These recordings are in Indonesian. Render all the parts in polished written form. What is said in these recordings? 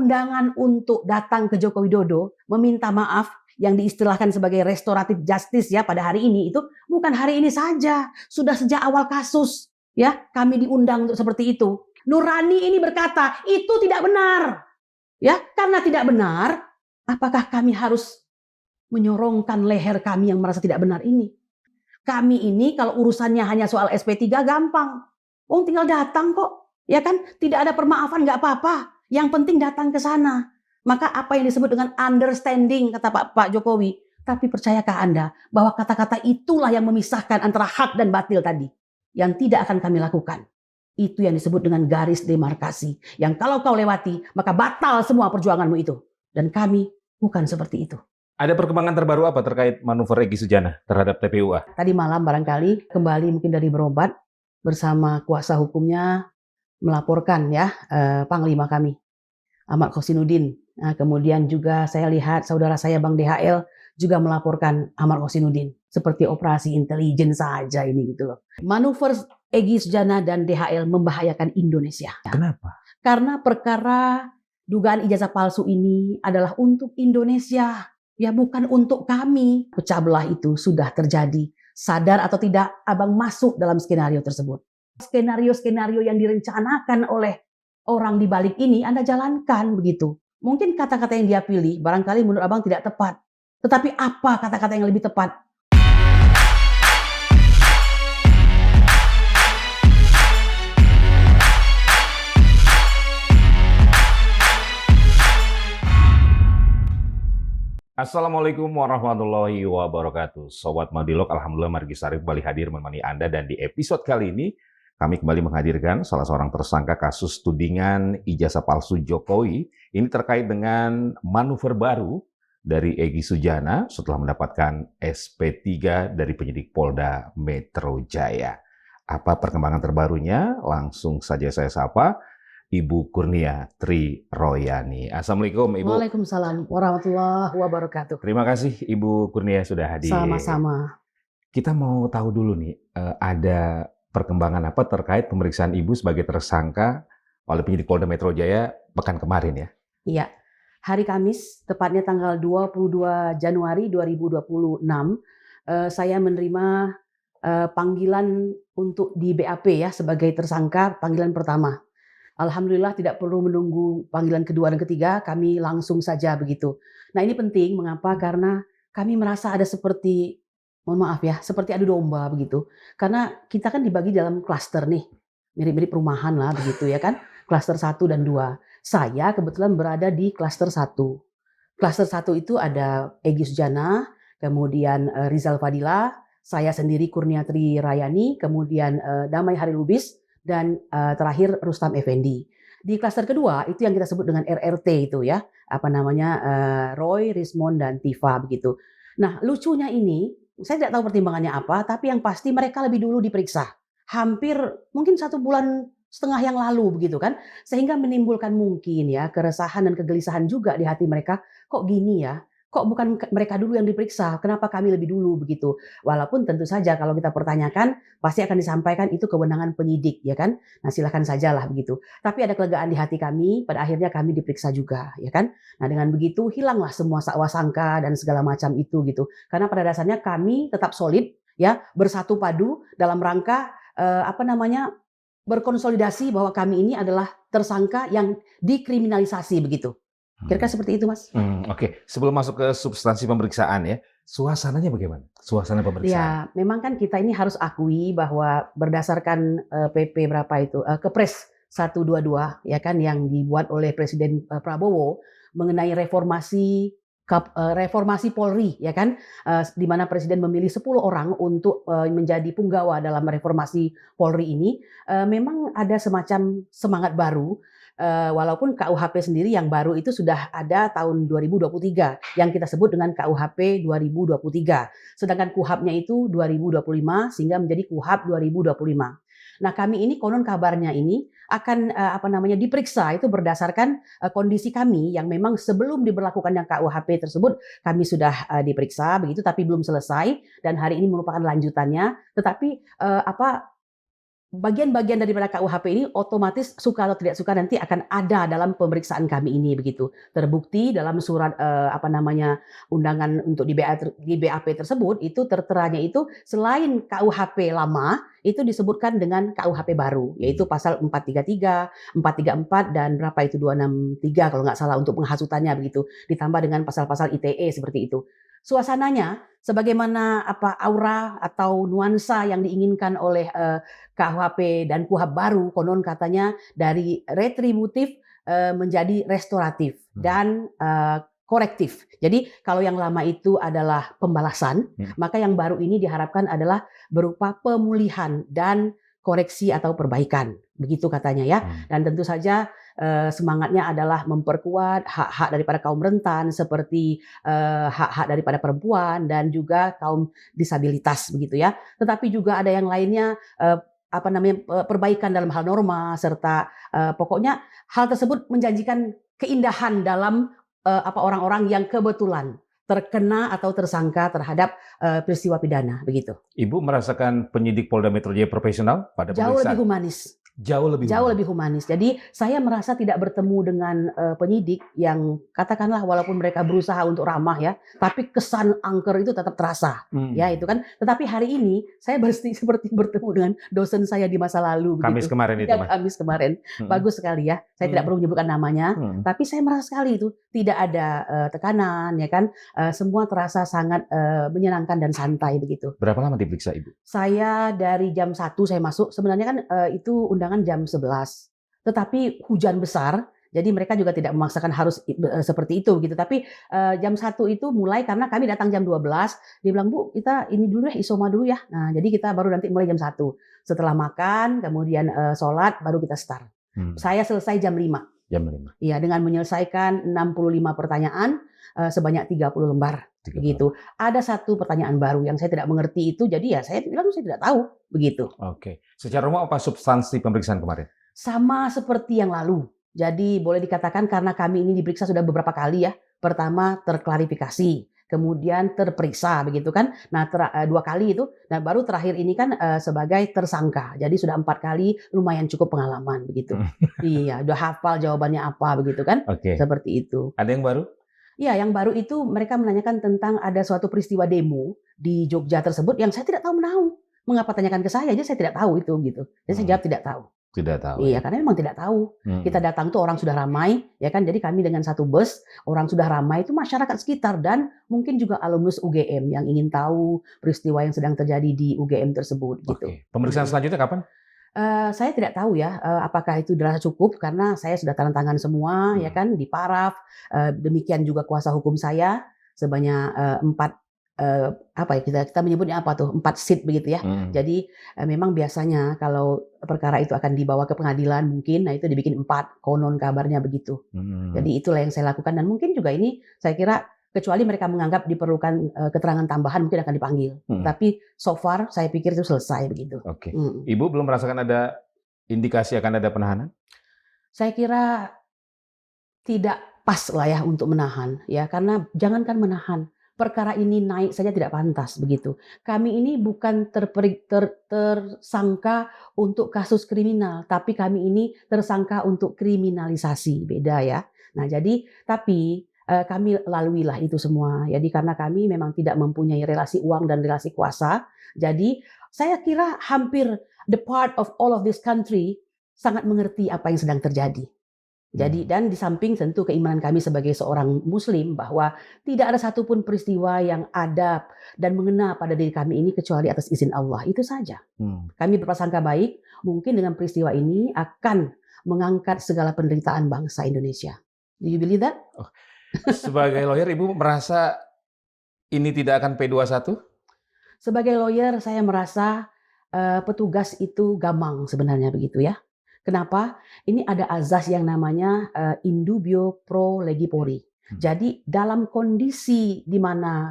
undangan untuk datang ke Joko Widodo meminta maaf yang diistilahkan sebagai restoratif justice ya pada hari ini itu bukan hari ini saja, sudah sejak awal kasus ya kami diundang untuk seperti itu. Nurani ini berkata itu tidak benar, ya karena tidak benar, apakah kami harus menyorongkan leher kami yang merasa tidak benar ini? Kami ini kalau urusannya hanya soal SP3 gampang, tinggal datang kok, ya kan? Tidak ada permaafan nggak apa-apa, yang penting datang ke sana. Maka apa yang disebut dengan understanding, kata Pak Jokowi. Tapi percayakah Anda bahwa kata-kata itulah yang memisahkan antara hak dan batil tadi. Yang tidak akan kami lakukan. Itu yang disebut dengan garis demarkasi. Yang kalau kau lewati, maka batal semua perjuanganmu itu. Dan kami bukan seperti itu. Ada perkembangan terbaru apa terkait manuver Egy Sujana terhadap TPUA? Tadi malam barangkali kembali mungkin dari berobat bersama kuasa hukumnya melaporkan ya Panglima kami. Ahmad Khosinuddin. Nah, kemudian juga saya lihat saudara saya Bang DHL juga melaporkan Ahmad Khosinuddin. Seperti operasi intelijen saja ini gitu loh. Manuver Egy Sujana dan DHL membahayakan Indonesia. Kenapa? Karena perkara dugaan ijazah palsu ini adalah untuk Indonesia. Ya bukan untuk kami. Pecah belah itu sudah terjadi. Sadar atau tidak, abang masuk dalam skenario tersebut. Skenario-skenario yang direncanakan oleh orang di balik ini Anda jalankan begitu. Mungkin kata-kata yang dia pilih barangkali menurut abang tidak tepat. Tetapi apa kata-kata yang lebih tepat? Assalamualaikum warahmatullahi wabarakatuh. Sobat Madilog, Alhamdulillah Margi Sarif kembali hadir menemani Anda. Dan di episode kali ini kami kembali menghadirkan salah seorang tersangka kasus tudingan ijazah palsu Jokowi. Ini terkait dengan manuver baru dari Egy Sujana setelah mendapatkan SP3 dari penyidik Polda Metro Jaya. Apa perkembangan terbarunya? Langsung saja saya sapa Ibu Kurnia Tri Royani. Assalamualaikum Ibu. Waalaikumsalam warahmatullahi wabarakatuh. Terima kasih Ibu Kurnia sudah hadir. Sama-sama. Kita mau tahu dulu nih, ada perkembangan apa terkait pemeriksaan Ibu sebagai tersangka oleh penyidik Polda Metro Jaya pekan kemarin ya? Iya, hari Kamis, tepatnya tanggal 22 Januari 2026, saya menerima panggilan untuk di BAP ya sebagai tersangka panggilan pertama. Alhamdulillah tidak perlu menunggu panggilan kedua dan ketiga, kami langsung saja begitu. Nah ini penting, mengapa? Karena kami merasa ada seperti, mohon maaf ya, seperti adu domba begitu. Karena kita kan dibagi dalam klaster nih, mirip-mirip perumahan lah begitu ya kan, klaster 1 dan 2. Saya kebetulan berada di klaster 1. Klaster 1 itu ada Egy Sujana, kemudian Rizal Fadila, saya sendiri Kurniatri Rayani, kemudian Damai Hari Lubis, dan terakhir Rustam Effendi. Di klaster kedua itu yang kita sebut dengan RRT itu ya, Roy, Rismond dan Tifa begitu. Nah lucunya ini, saya tidak tahu pertimbangannya apa, tapi yang pasti mereka lebih dulu diperiksa. Hampir mungkin 1,5 bulan yang lalu begitu kan, sehingga menimbulkan mungkin ya keresahan dan kegelisahan juga di hati mereka. Kok gini ya? Kok bukan mereka dulu yang diperiksa? Kenapa kami lebih dulu begitu? Walaupun tentu saja kalau kita pertanyakan pasti akan disampaikan itu kewenangan penyidik ya kan. Nah silakan sajalah begitu. Tapi ada kelegaan di hati kami. Pada akhirnya kami diperiksa juga ya kan. Nah dengan begitu hilanglah semua sakwa sangka dan segala macam itu gitu. Karena pada dasarnya kami tetap solid ya bersatu padu dalam rangka berkonsolidasi bahwa kami ini adalah tersangka yang dikriminalisasi begitu. Kira-kira seperti itu, Mas. Oke. Sebelum masuk ke substansi pemeriksaan ya, suasananya bagaimana? Suasana pemeriksaan. Ya, memang kan kita ini harus akui bahwa berdasarkan PP berapa itu, Kepres 122 ya kan yang dibuat oleh Presiden Prabowo mengenai reformasi Polri ya kan, di mana Presiden memilih 10 orang untuk menjadi punggawa dalam reformasi Polri ini, memang ada semacam semangat baru. Walaupun KUHP sendiri yang baru itu sudah ada tahun 2023 yang kita sebut dengan KUHP 2023. Sedangkan KUHAP-nya itu 2025 sehingga menjadi KUHAP 2025. Nah, kami ini konon kabarnya ini akan diperiksa itu berdasarkan kondisi kami yang memang sebelum diberlakukannya KUHP tersebut kami sudah diperiksa begitu tapi belum selesai dan hari ini merupakan lanjutannya. Tetapi bagian-bagian daripada KUHP ini otomatis suka atau tidak suka nanti akan ada dalam pemeriksaan kami ini begitu. Terbukti dalam surat undangan untuk di BAP tersebut itu terteranya itu selain KUHP lama itu disebutkan dengan KUHP baru yaitu pasal 433, 434 dan berapa itu 263 kalau nggak salah untuk penghasutannya begitu. Ditambah dengan pasal-pasal ITE seperti itu. Suasananya sebagaimana aura atau nuansa yang diinginkan oleh KUHP dan KUHP baru konon katanya dari retributif menjadi restoratif dan korektif. Jadi kalau yang lama itu adalah pembalasan, maka yang baru ini diharapkan adalah berupa pemulihan dan koreksi atau perbaikan. Begitu katanya ya. Dan tentu saja semangatnya adalah memperkuat hak-hak daripada kaum rentan seperti hak-hak daripada perempuan dan juga kaum disabilitas begitu ya. Tetapi juga ada yang lainnya perbaikan dalam hal norma serta pokoknya hal tersebut menjanjikan keindahan dalam orang-orang yang kebetulan terkena atau tersangka terhadap peristiwa pidana begitu. Ibu merasakan penyidik Polda Metro Jaya profesional pada pemeriksaan? Jauh lebih humanis. Jauh lebih humanis. Jadi saya merasa tidak bertemu dengan penyidik yang katakanlah walaupun mereka berusaha untuk ramah ya, tapi kesan angker itu tetap terasa. Ya itu kan. Tetapi hari ini saya seperti bertemu dengan dosen saya di masa lalu. Kamis begitu. kemarin itu, Kamis kemarin. Bagus sekali ya. Saya tidak perlu menyebutkan namanya, tapi saya merasa sekali itu tidak ada tekanan ya kan. Semua terasa sangat menyenangkan dan santai begitu. Berapa lama diperiksa Ibu? Saya dari jam 1 saya masuk. Sebenarnya kan itu undangan jam 11. Tetapi hujan besar, jadi mereka juga tidak memaksakan harus seperti itu gitu. Tapi jam 1 itu mulai karena kami datang jam 12, dia bilang, "Bu, kita ini dulu ya, isoma dulu ya." Nah, jadi kita baru nanti mulai jam 1. Setelah makan, kemudian sholat, baru kita start. Saya selesai jam 5. Jam 5. Iya, dengan menyelesaikan 65 pertanyaan sebanyak 30 lembar. Begitu. Ada satu pertanyaan baru yang saya tidak mengerti itu, jadi ya saya bilang saya tidak tahu, begitu. Oke. Secara umum apa substansi pemeriksaan kemarin? Sama seperti yang lalu. Jadi boleh dikatakan karena kami ini diperiksa sudah beberapa kali ya. Pertama terklarifikasi, kemudian terperiksa begitu kan. Nah 2 kali itu, dan baru terakhir ini kan sebagai tersangka. Jadi sudah 4 kali, lumayan cukup pengalaman begitu. Iya, udah hafal jawabannya apa begitu kan. Oke. Seperti itu. Ada yang baru? Iya, yang baru itu mereka menanyakan tentang ada suatu peristiwa demo di Jogja tersebut yang saya tidak tahu menahu. Mengapa tanyakan ke saya aja saya tidak tahu itu gitu. Jadi saya jawab tidak tahu. Tidak tahu. Iya, karena memang tidak tahu. Kita datang tuh orang sudah ramai, ya kan. Jadi kami dengan satu bus, orang sudah ramai itu masyarakat sekitar dan mungkin juga alumnus UGM yang ingin tahu peristiwa yang sedang terjadi di UGM tersebut gitu. Oke. Pemeriksaan selanjutnya kapan? Saya tidak tahu ya, apakah itu dirasa cukup karena saya sudah tanda tangan semua, ya kan, di paraf. Demikian juga kuasa hukum saya sebanyak 4 kita menyebutnya apa tuh 4 seat begitu ya. Jadi memang biasanya kalau perkara itu akan dibawa ke pengadilan mungkin, nah itu dibikin 4 konon kabarnya begitu. Jadi itulah yang saya lakukan dan mungkin juga ini saya kira kecuali mereka menganggap diperlukan keterangan tambahan mungkin akan dipanggil. Tapi so far saya pikir itu selesai begitu. Oke. Ibu belum merasakan ada indikasi akan ada penahanan? Saya kira tidak pas lah ya untuk menahan ya, karena jangankan menahan, perkara ini naik saja tidak pantas begitu. Kami ini bukan tersangka untuk kasus kriminal, tapi kami ini tersangka untuk kriminalisasi, beda ya. Nah jadi tapi kami laluilah itu semua. Jadi karena kami memang tidak mempunyai relasi uang dan relasi kuasa, jadi saya kira hampir the part of all of this country sangat mengerti apa yang sedang terjadi. Jadi dan di samping tentu keimanan kami sebagai seorang Muslim bahwa tidak ada satupun peristiwa yang adab dan mengena pada diri kami ini kecuali atas izin Allah. Itu saja. Kami berprasangka baik, mungkin dengan peristiwa ini akan mengangkat segala penderitaan bangsa Indonesia. Do you believe that? Sebagai lawyer, Ibu merasa ini tidak akan P21? Sebagai lawyer, saya merasa petugas itu gamang sebenarnya begitu ya. Kenapa? Ini ada azas yang namanya in dubio pro legipori. Jadi dalam kondisi di mana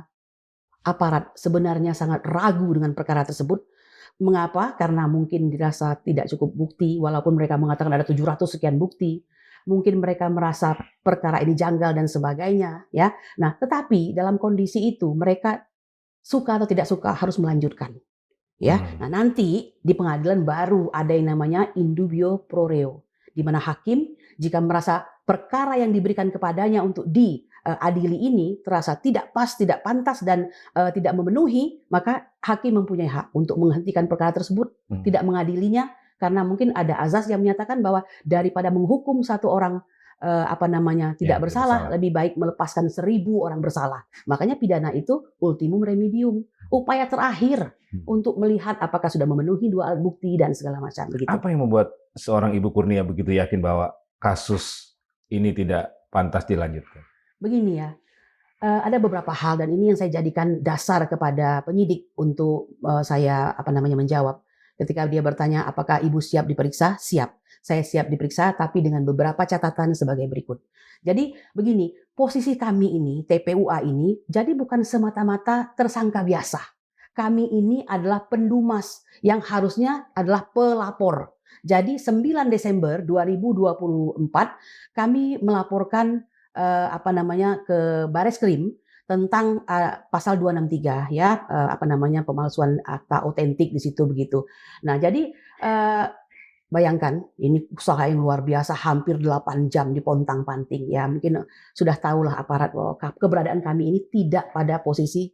aparat sebenarnya sangat ragu dengan perkara tersebut, mengapa? Karena mungkin dirasa tidak cukup bukti, walaupun mereka mengatakan ada 700 sekian bukti. Mungkin mereka merasa perkara ini janggal dan sebagainya, ya. Nah, tetapi dalam kondisi itu mereka suka atau tidak suka harus melanjutkan. ya. Nah, nanti di pengadilan baru ada yang namanya in dubio pro reo, di mana hakim jika merasa perkara yang diberikan kepadanya untuk diadili ini terasa tidak pas, tidak pantas dan tidak memenuhi, maka hakim mempunyai hak untuk menghentikan perkara tersebut, tidak mengadilinya, karena mungkin ada azas yang menyatakan bahwa daripada menghukum satu orang tidak bersalah, lebih baik melepaskan 1000 orang bersalah. Makanya pidana itu ultimum remedium, upaya terakhir untuk melihat apakah sudah memenuhi 2 alat bukti dan segala macam begitu. Apa yang membuat seorang Ibu Kurnia begitu yakin bahwa kasus ini tidak pantas dilanjutkan? Begini ya, ada beberapa hal dan ini yang saya jadikan dasar kepada penyidik untuk saya menjawab. Ketika dia bertanya apakah ibu siap diperiksa, siap. Saya siap diperiksa tapi dengan beberapa catatan sebagai berikut. Jadi begini, posisi kami ini, TPUA ini, jadi bukan semata-mata tersangka biasa. Kami ini adalah pendumas yang harusnya adalah pelapor. Jadi 9 Desember 2024 kami melaporkan ke Bareskrim tentang pasal 263 ya, pemalsuan akta otentik di situ begitu. Nah, jadi bayangkan ini usaha yang luar biasa, hampir 8 jam dipontang-panting ya. Mungkin sudah tahulah aparat bahwa keberadaan kami ini tidak pada posisi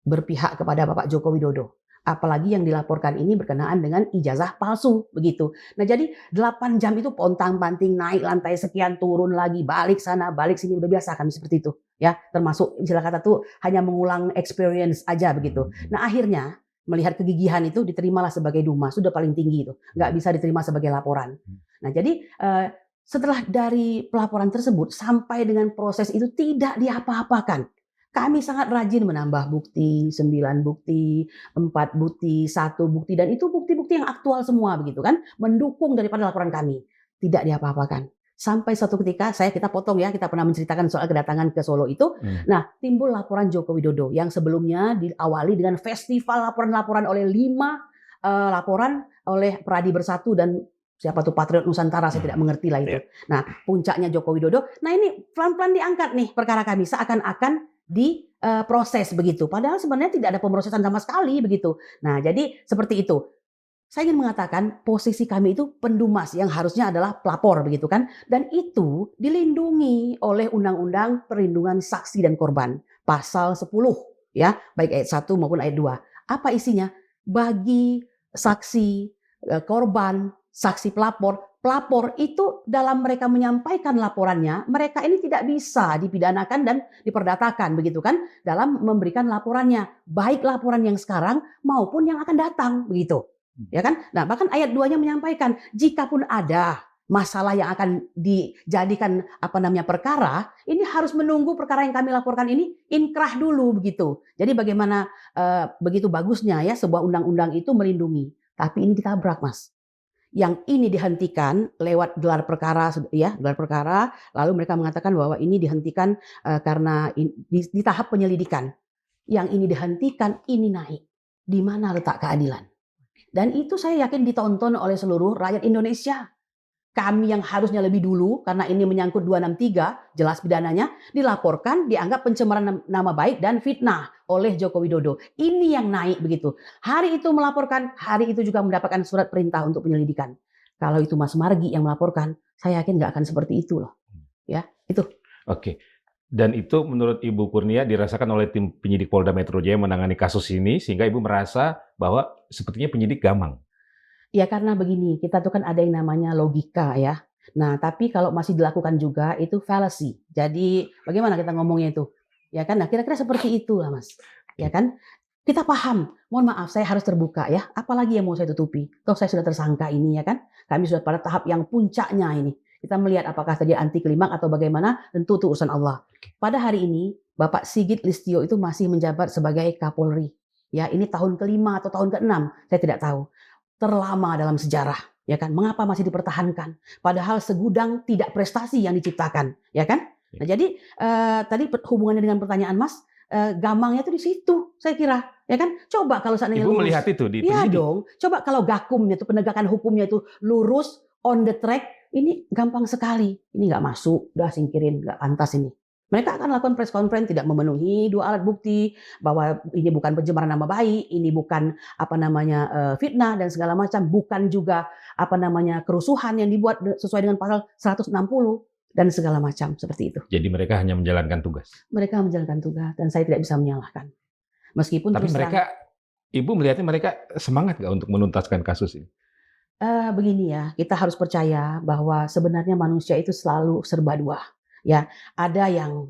berpihak kepada Bapak Joko Widodo. Apalagi yang dilaporkan ini berkenaan dengan ijazah palsu begitu. Nah, jadi 8 jam itu pontang-panting, naik lantai sekian, turun lagi, balik sana, balik sini, udah biasa kami seperti itu ya. Termasuk istilah kata tuh hanya mengulang experience aja begitu. Nah, akhirnya melihat kegigihan itu diterimalah sebagai duma, sudah paling tinggi itu, nggak bisa diterima sebagai laporan. Nah, jadi setelah dari pelaporan tersebut sampai dengan proses itu tidak diapa-apakan. Kami sangat rajin menambah bukti, 9 bukti, 4 bukti, 1 bukti, dan itu bukti-bukti yang aktual semua begitu kan, mendukung daripada laporan kami. Tidak diapa-apakan. Sampai suatu ketika kita potong ya, kita pernah menceritakan soal kedatangan ke Solo itu. Nah, timbul laporan Joko Widodo yang sebelumnya diawali dengan festival laporan-laporan oleh 5 laporan oleh Peradi Bersatu dan siapa tuh Patriot Nusantara, saya tidak mengerti lah itu. Nah, puncaknya Joko Widodo. Nah, ini pelan-pelan diangkat nih perkara kami seakan-akan diproses begitu. Padahal sebenarnya tidak ada pemrosesan sama sekali begitu. Nah, jadi seperti itu. Saya ingin mengatakan posisi kami itu pendumas yang harusnya adalah pelapor begitu kan, dan itu dilindungi oleh Undang-Undang Perlindungan Saksi dan Korban pasal 10 ya, baik ayat 1 maupun ayat 2. Apa isinya? Bagi saksi, korban, saksi pelapor itu dalam mereka menyampaikan laporannya, mereka ini tidak bisa dipidanakan dan diperdatakan begitu kan, dalam memberikan laporannya, baik laporan yang sekarang maupun yang akan datang begitu. Ya kan? Nah, bahkan ayat 2-nya menyampaikan jikapun ada masalah yang akan dijadikan perkara, ini harus menunggu perkara yang kami laporkan ini inkrah dulu begitu. Jadi bagaimana begitu bagusnya ya sebuah undang-undang itu melindungi, tapi ini ditabrak, Mas. Yang ini dihentikan lewat gelar perkara ya, gelar perkara, lalu mereka mengatakan bahwa ini dihentikan karena di tahap penyelidikan. Yang ini dihentikan, ini naik. Di mana letak keadilan? Dan itu saya yakin ditonton oleh seluruh rakyat Indonesia. Kami yang harusnya lebih dulu, karena ini menyangkut 263, jelas pidananya, dilaporkan, dianggap pencemaran nama baik dan fitnah oleh Joko Widodo. Ini yang naik begitu. Hari itu melaporkan, hari itu juga mendapatkan surat perintah untuk penyelidikan. Kalau itu Mas Margi yang melaporkan, saya yakin nggak akan seperti itu loh. Ya, itu. Oke. Dan itu menurut Ibu Kurnia dirasakan oleh tim penyidik Polda Metro Jaya menangani kasus ini, sehingga Ibu merasa bahwa sepertinya penyidik gamang. Ya karena begini, kita tuh kan ada yang namanya logika ya. Nah, tapi kalau masih dilakukan juga itu fallacy. Jadi bagaimana kita ngomongnya itu? Ya kan, nah kira-kira seperti itu lah Mas. Ya kan? Kita paham, mohon maaf saya harus terbuka ya. Apalagi yang mau saya tutupi? Toh saya sudah tersangka ini ya kan. Kami sudah pada tahap yang puncaknya ini. Kita melihat apakah terjadi anti klimaks atau bagaimana, tentu itu urusan Allah. Pada hari ini, Bapak Sigit Listio itu masih menjabat sebagai Kapolri. Ya, ini tahun ke-5 atau tahun ke-6, saya tidak tahu. Terlama dalam sejarah, ya kan? Mengapa masih dipertahankan? Padahal segudang tidak prestasi yang diciptakan, ya kan? Nah, jadi tadi hubungannya dengan pertanyaan Mas, gamangnya itu di situ, saya kira, ya kan? Coba kalau seandainya Ibu lurus, melihat itu di iya penyidik. dong. Coba kalau gakumnya itu penegakan hukumnya itu lurus, on the track, ini gampang sekali. Ini nggak masuk, udah singkirin, nggak pantas ini. Mereka akan lakukan press conference, tidak memenuhi 2 alat bukti, bahwa ini bukan pencemaran nama baik, ini bukan fitnah dan segala macam, bukan juga kerusuhan yang dibuat sesuai dengan pasal 160 dan segala macam seperti itu. Jadi mereka hanya menjalankan tugas. Mereka menjalankan tugas dan saya tidak bisa menyalahkan. Meskipun Tapi terus terang, Ibu melihatnya mereka semangat nggak untuk menuntaskan kasus ini? begini ya, kita harus percaya bahwa sebenarnya manusia itu selalu serba dua. Ya, ada yang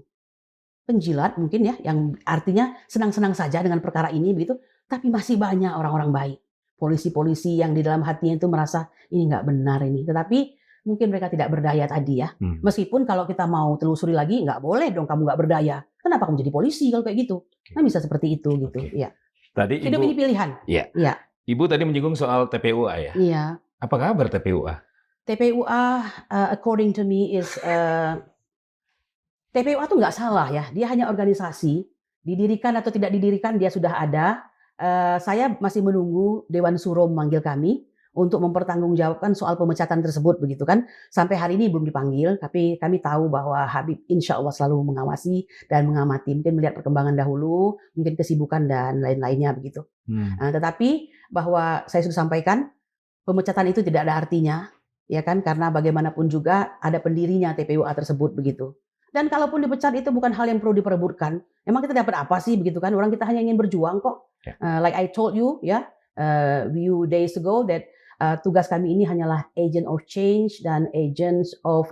penjilat mungkin ya, yang artinya senang-senang saja dengan perkara ini begitu, tapi masih banyak orang-orang baik. Polisi-polisi yang di dalam hatinya itu merasa ini nggak benar ini, tetapi mungkin mereka tidak berdaya tadi ya. Meskipun kalau kita mau telusuri lagi, nggak boleh dong kamu nggak berdaya. Kenapa kamu jadi polisi kalau kayak gitu? Kan bisa seperti itu gitu. Oke. Ya. Tadi Hidup Ibu, ini pilihan. Iya. Ya. Ibu tadi menyinggung soal TPUA ya. Iya. Apa kabar TPUA? TPUA according to me is TPUA tuh nggak salah ya, dia hanya organisasi, didirikan atau tidak didirikan dia sudah ada. Saya masih menunggu Dewan Suro memanggil kami untuk mempertanggungjawabkan soal pemecatan tersebut begitu kan. Sampai hari ini belum dipanggil, tapi kami tahu bahwa Habib insya Allah selalu mengawasi dan mengamati, mungkin melihat perkembangan dahulu, mungkin kesibukan dan lain-lainnya begitu. Tetapi bahwa saya sudah sampaikan, pemecatan itu tidak ada artinya, ya kan? Karena bagaimanapun juga ada pendirinya TPUA tersebut begitu. Dan kalaupun dipecat itu bukan hal yang perlu diperebutkan. Emang kita dapat apa sih begitu kan? Orang kita hanya ingin berjuang kok. Like I told you ya, few days ago that tugas kami ini hanyalah agent of change dan agents of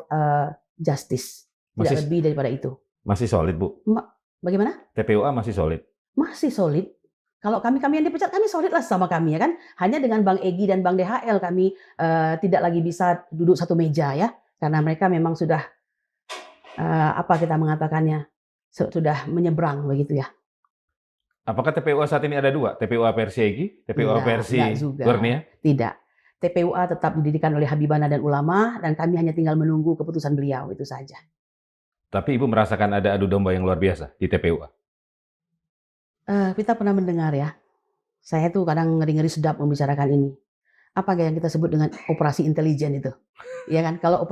justice. Tidak lebih daripada itu. Masih solid Bu? Bagaimana? TPUA masih solid? Masih solid. Kalau kami yang dipecat, kami solid lah sama kami ya kan. Hanya dengan Bang Egy dan Bang DHL kami tidak lagi bisa duduk satu meja ya. Karena mereka memang sudah kita mengatakannya sudah menyeberang begitu ya. Apakah TPUA saat ini ada dua? TPUA versi Egy, TPUA versi Kurnia? Tidak. TPUA tetap didirikan oleh Habibana dan ulama dan kami hanya tinggal menunggu keputusan beliau, itu saja. Tapi Ibu merasakan ada adu domba yang luar biasa di TPUA? Kita pernah mendengar ya. Saya tuh kadang ngeri-ngeri sedap membicarakan ini. Apa yang kita sebut dengan operasi intelijen itu? Ya kan? Kalau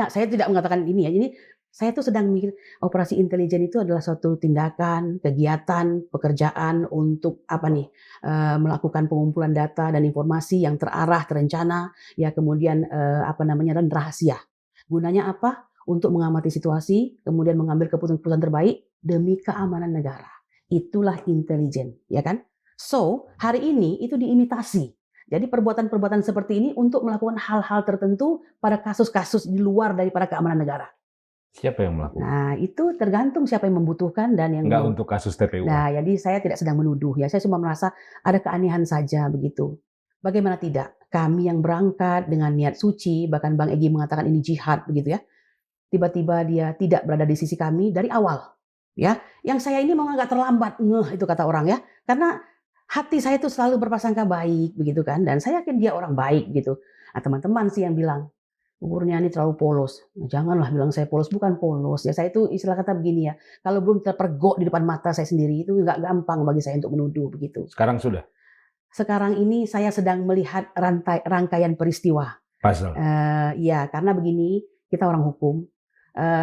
saya tidak mengatakan ini ya. Ini saya tuh sedang mikir operasi intelijen itu adalah suatu tindakan, kegiatan, pekerjaan untuk melakukan pengumpulan data dan informasi yang terarah, terencana, ya kemudian dan rahasia. Gunanya apa? Untuk mengamati situasi, kemudian mengambil keputusan terbaik demi keamanan negara. Itulah intelijen, ya kan? So, hari ini itu diimitasi. Jadi perbuatan-perbuatan seperti ini untuk melakukan hal-hal tertentu pada kasus-kasus di luar daripada keamanan negara. Siapa yang melakukan? Nah, itu tergantung siapa yang membutuhkan dan yang enggak untuk kasus TPUA. Nah, jadi saya tidak sedang menuduh ya. Saya cuma merasa ada keanehan saja begitu. Bagaimana tidak? Kami yang berangkat dengan niat suci, bahkan Bang Egy mengatakan ini jihad begitu ya. Tiba-tiba dia tidak berada di sisi kami dari awal. Ya, yang saya ini mau agak terlambat, itu kata orang ya. Karena hati saya itu selalu berprasangka baik begitu kan, dan saya yakin dia orang baik gitu. Nah, teman-teman sih yang bilang, Kurnia ini terlalu polos. Nah, janganlah bilang saya polos, bukan polos. Ya saya itu istilah kata begini ya, kalau belum terpergok di depan mata saya sendiri itu nggak gampang bagi saya untuk menuduh begitu. Sekarang sudah? Sekarang ini saya sedang melihat rangkaian peristiwa. Puzzle. Ya, karena begini, kita orang hukum,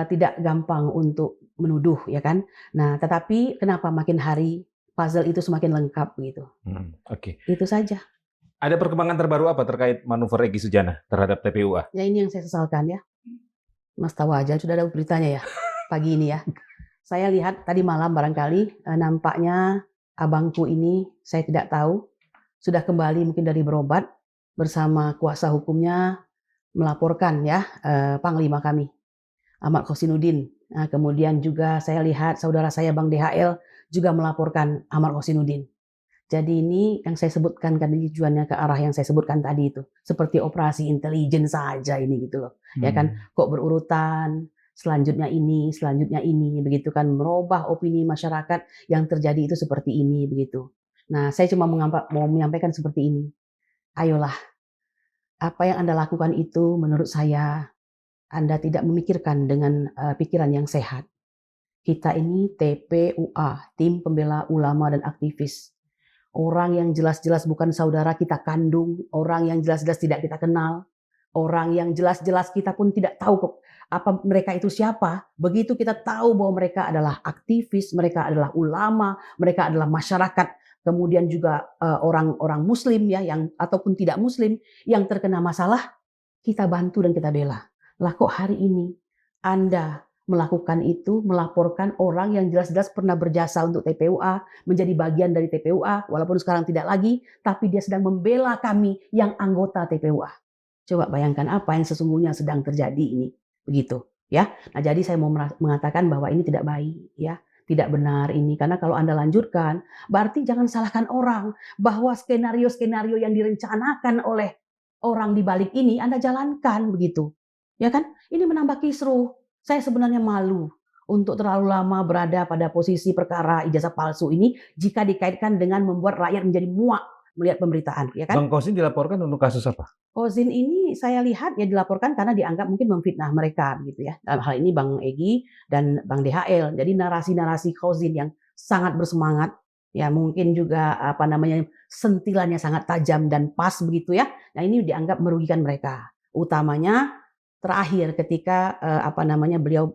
tidak gampang untuk menuduh ya kan. Nah, tetapi kenapa makin hari puzzle itu semakin lengkap begitu. Oke. Itu saja. Ada perkembangan terbaru apa terkait manuver Egy Sujana terhadap TPUA? Ya ini yang saya sesalkan ya. Mas tahu aja, sudah ada beritanya ya pagi ini ya. Saya lihat tadi malam barangkali nampaknya abangku ini, saya tidak tahu, sudah kembali mungkin dari berobat bersama kuasa hukumnya melaporkan ya Panglima kami, Ahmad Khosinuddin. Nah, kemudian juga saya lihat saudara saya Bang DHL juga melaporkan Ahmad Khosinuddin. Jadi ini yang saya sebutkan kan tujuannya ke arah yang saya sebutkan tadi itu. Seperti operasi intelijen saja ini gitu loh. Ya kan, kok berurutan, selanjutnya ini, begitu kan, merubah opini masyarakat yang terjadi itu seperti ini begitu. Nah, saya cuma mau menyampaikan seperti ini. Ayolah, apa yang Anda lakukan itu menurut saya Anda tidak memikirkan dengan pikiran yang sehat. Kita ini TPUA, Tim Pembela Ulama dan Aktivis. Orang yang jelas-jelas bukan saudara kita kandung, orang yang jelas-jelas tidak kita kenal, orang yang jelas-jelas kita pun tidak tahu apa mereka itu siapa, begitu kita tahu bahwa mereka adalah aktivis, mereka adalah ulama, mereka adalah masyarakat, kemudian juga orang-orang muslim ya yang ataupun tidak muslim yang terkena masalah, kita bantu dan kita bela. Lah kok hari ini Anda melakukan itu, melaporkan orang yang jelas-jelas pernah berjasa untuk TPUA, menjadi bagian dari TPUA, walaupun sekarang tidak lagi, tapi dia sedang membela kami yang anggota TPUA. Coba bayangkan apa yang sesungguhnya sedang terjadi ini. Begitu ya. Nah, jadi saya mau mengatakan bahwa ini tidak baik ya. Tidak benar ini, karena kalau Anda lanjutkan, berarti jangan salahkan orang bahwa skenario-skenario yang direncanakan oleh orang di balik ini Anda jalankan begitu. Ya kan? Ini menambah kisruh. Saya sebenarnya malu untuk terlalu lama berada pada posisi perkara ijazah palsu ini jika dikaitkan dengan membuat rakyat menjadi muak melihat pemberitaan, ya kan? Bang Kosin dilaporkan untuk kasus apa? Kozin ini saya lihat ya dilaporkan karena dianggap mungkin memfitnah mereka gitu ya. Dalam hal ini Bang Egy dan Bang DHL. Jadi narasi-narasi Kozin yang sangat bersemangat, ya mungkin juga apa namanya sentilannya sangat tajam dan pas begitu ya. Nah, ini dianggap merugikan mereka. Utamanya terakhir ketika apa namanya beliau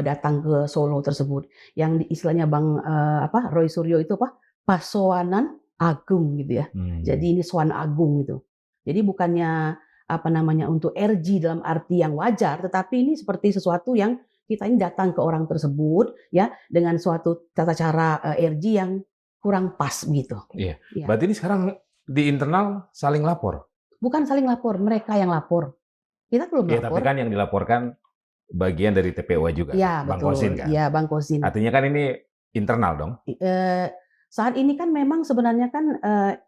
datang ke Solo tersebut yang istilahnya Bang Roy Suryo itu apa? Pasowanan Agung gitu ya. Jadi ini Sowan Agung gitu. Jadi bukannya apa namanya untuk RG dalam arti yang wajar, tetapi ini seperti sesuatu yang kita ini datang ke orang tersebut ya dengan suatu tata cara RG yang kurang pas gitu. Iya. Ya. Berarti ini sekarang di internal saling lapor. Bukan saling lapor, mereka yang lapor. Kita belum Ya, lapor. tapi kan yang dilaporkan bagian dari TPUA juga. Ya, Bang betul. Kosin kan. Ya, Bang Kosin. Artinya kan ini internal dong. Saat ini kan memang sebenarnya kan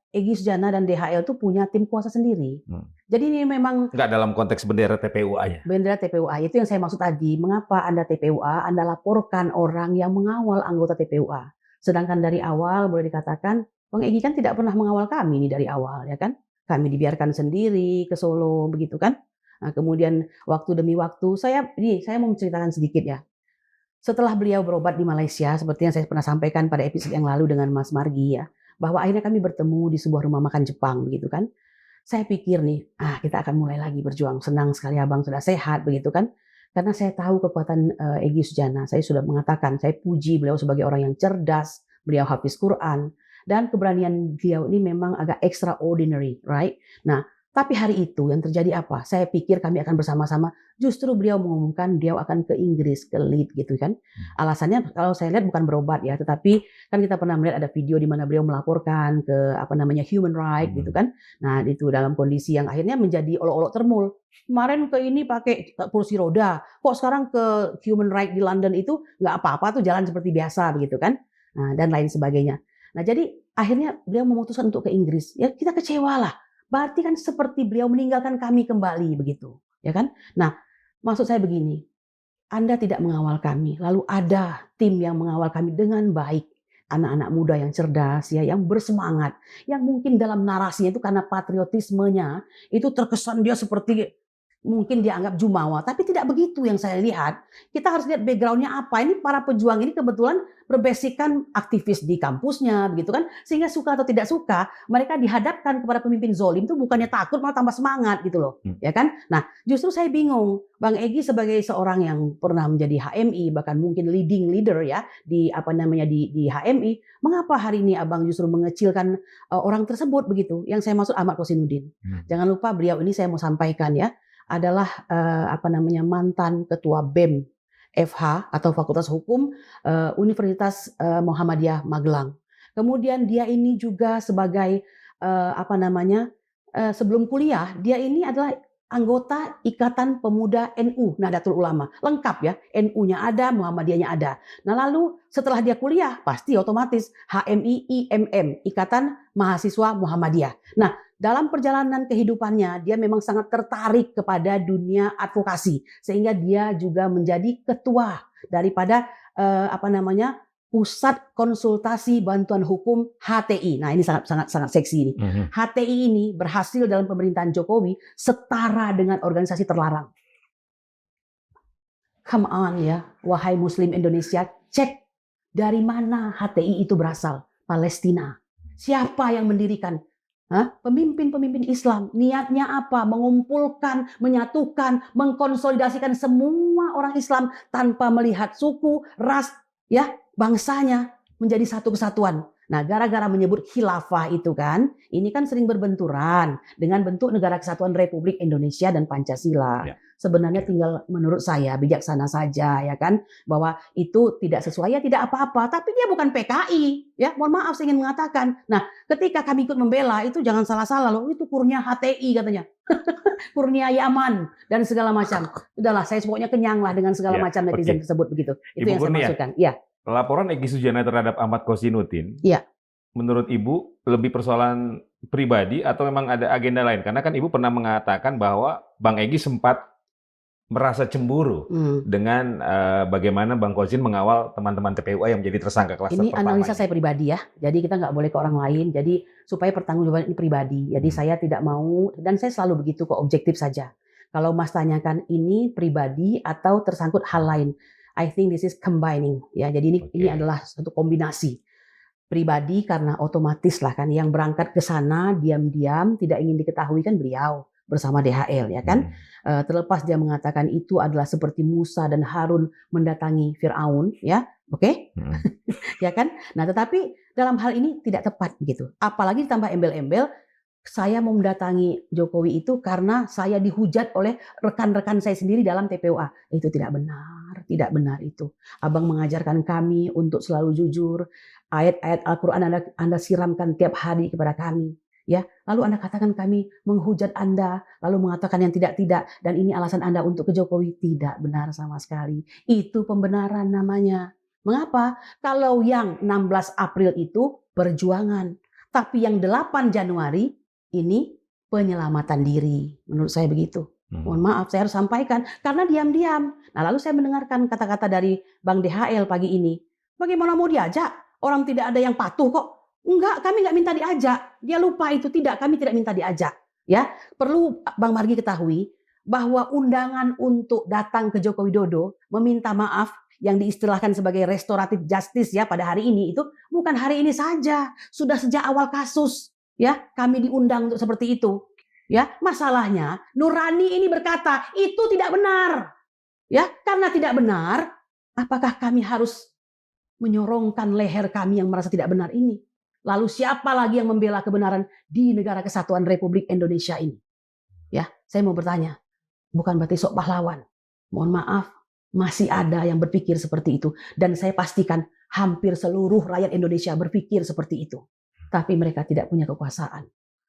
Egy Sujana dan DHL itu punya tim kuasa sendiri. Jadi ini memang nggak dalam konteks bendera TPUA-nya. Bendera TPUA itu yang saya maksud tadi. Mengapa Anda TPUA? Anda laporkan orang yang mengawal anggota TPUA. Sedangkan dari awal boleh dikatakan Bang Egy kan tidak pernah mengawal kami nih dari awal, ya kan? Kami dibiarkan sendiri ke Solo begitu kan? Nah, kemudian waktu demi waktu saya mau menceritakan sedikit ya. Setelah beliau berobat di Malaysia, seperti yang saya pernah sampaikan pada episode yang lalu dengan Mas Margi ya, bahwa akhirnya kami bertemu di sebuah rumah makan Jepang begitu kan. Saya pikir nih, kita akan mulai lagi berjuang. Senang sekali Abang sudah sehat begitu kan. Karena saya tahu kekuatan Egy Sujana. Saya sudah mengatakan, saya puji beliau sebagai orang yang cerdas, beliau hafiz Quran, dan keberanian beliau ini memang agak extraordinary, right? Nah, tapi hari itu yang terjadi apa? Saya pikir kami akan bersama-sama. Justru beliau mengumumkan beliau akan ke Inggris, ke Leeds gitu kan. Alasannya kalau saya lihat bukan berobat ya, tetapi kan kita pernah melihat ada video di mana beliau melaporkan ke apa namanya human right gitu kan. Nah itu dalam kondisi yang akhirnya menjadi olok-olok termul. Kemarin ke ini pakai kursi roda, kok sekarang ke human right di London itu nggak apa-apa tuh jalan seperti biasa begitu kan. Nah, dan lain sebagainya. Nah jadi akhirnya beliau memutuskan untuk ke Inggris. Ya kita kecewa lah. Berarti kan seperti beliau meninggalkan kami kembali begitu, ya kan? Nah, maksud saya begini, Anda tidak mengawal kami, lalu ada tim yang mengawal kami dengan baik, anak-anak muda yang cerdas, ya, yang bersemangat, yang mungkin dalam narasinya itu karena patriotismenya itu terkesan dia seperti mungkin dianggap jumawa, tapi tidak begitu yang saya lihat. Kita harus lihat backgroundnya apa. Ini para pejuang ini kebetulan berbasickan aktivis di kampusnya, begitu kan? Sehingga suka atau tidak suka, mereka dihadapkan kepada pemimpin zolim itu bukannya takut, malah tambah semangat gitu loh, ya kan? Nah, justru saya bingung, Bang Egy sebagai seorang yang pernah menjadi HMI, bahkan mungkin leading leader ya di apa namanya di HMI, mengapa hari ini Abang justru mengecilkan orang tersebut begitu? Yang saya maksud Ahmad Kosinuddin. Jangan lupa beliau ini saya mau sampaikan ya, adalah apa namanya mantan ketua BEM FH atau Fakultas Hukum Universitas Muhammadiyah Magelang. Kemudian dia ini juga sebagai apa namanya sebelum kuliah dia ini adalah anggota Ikatan Pemuda NU Nahdlatul Ulama. Lengkap ya, NU-nya ada, Muhammadiyahnya ada. Nah lalu setelah dia kuliah pasti otomatis HMI IMM, Ikatan Mahasiswa Muhammadiyah. Nah, dalam perjalanan kehidupannya dia memang sangat tertarik kepada dunia advokasi sehingga dia juga menjadi ketua daripada apa namanya Pusat Konsultasi Bantuan Hukum HTI. Nah, ini sangat seksi ini. HTI ini berhasil dalam pemerintahan Jokowi setara dengan organisasi terlarang. Come on ya, wahai Muslim Indonesia, cek dari mana HTI itu berasal. Palestina. Siapa yang mendirikan? Pemimpin-pemimpin Islam niatnya apa? Mengumpulkan, menyatukan, mengkonsolidasikan semua orang Islam tanpa melihat suku, ras, ya, bangsanya menjadi satu kesatuan. Nah, gara-gara menyebut khilafah itu kan, ini kan sering berbenturan dengan bentuk Negara Kesatuan Republik Indonesia dan Pancasila. Ya. Sebenarnya tinggal menurut saya bijaksana saja ya kan, bahwa itu tidak sesuai ya tidak apa-apa, tapi dia bukan PKI ya. Mohon maaf saya ingin mengatakan. Nah, ketika kami ikut membela itu jangan salah-salah loh, itu kurnia HTI katanya. Kurnia Yaman dan segala macam. Udahlah, saya pokoknya kenyang lah dengan segala macam netizen tersebut begitu. Itu Ibu yang Kurnia, saya maksudkan. Iya. Laporan Egy Sujana terhadap Ahmad Kosinudin. Iya. Menurut Ibu lebih persoalan pribadi atau memang ada agenda lain? Karena kan Ibu pernah mengatakan bahwa Bang Egy sempat merasa cemburu dengan bagaimana Bang Kosin mengawal teman-teman TPUA yang menjadi tersangka klaster ini pertama. analisa saya pribadi ya, jadi kita nggak boleh ke orang lain. Jadi supaya pertanggungjawaban ini pribadi. Jadi saya tidak mau, dan saya selalu begitu kok, objektif saja. Kalau Mas tanyakan ini pribadi atau tersangkut hal lain, I think this is combining ya. Jadi ini adalah satu kombinasi. Pribadi karena otomatis lah kan yang berangkat ke sana diam-diam tidak ingin diketahui kan beliau bersama DHL ya kan. Terlepas dia mengatakan itu adalah seperti Musa dan Harun mendatangi Firaun ya. Oke? Ya kan? Nah, tetapi dalam hal ini tidak tepat gitu. Apalagi ditambah embel-embel saya mau mendatangi Jokowi itu karena saya dihujat oleh rekan-rekan saya sendiri dalam TPUA. Itu tidak benar itu. Abang mengajarkan kami untuk selalu jujur. Ayat-ayat Al-Quran Anda siramkan tiap hari kepada kami. Ya, lalu Anda katakan kami menghujat Anda, lalu mengatakan yang tidak-tidak, dan ini alasan Anda untuk ke Jokowi. Tidak benar sama sekali. Itu pembenaran namanya. Mengapa? Kalau yang 16 April itu perjuangan, tapi yang 8 Januari ini penyelamatan diri. Menurut saya begitu. Mohon maaf, saya harus sampaikan karena diam-diam. Nah, lalu saya mendengarkan kata-kata dari Bang DHL pagi ini. Bagaimana mau diajak? Orang tidak ada yang patuh kok. Enggak, kami enggak minta diajak. Dia lupa itu, tidak, kami tidak minta diajak. Ya, perlu Bang Margi ketahui bahwa undangan untuk datang ke Joko Widodo meminta maaf yang diistilahkan sebagai restoratif justice ya pada hari ini itu bukan hari ini saja, sudah sejak awal kasus ya kami diundang untuk seperti itu. Ya, masalahnya Nurani ini berkata itu tidak benar. Ya, karena tidak benar, apakah kami harus menyorongkan leher kami yang merasa tidak benar ini? Lalu siapa lagi yang membela kebenaran di Negara Kesatuan Republik Indonesia ini? Ya, saya mau bertanya, bukan berarti sok pahlawan. Mohon maaf, masih ada yang berpikir seperti itu. Dan saya pastikan hampir seluruh rakyat Indonesia berpikir seperti itu. Tapi mereka tidak punya kekuasaan.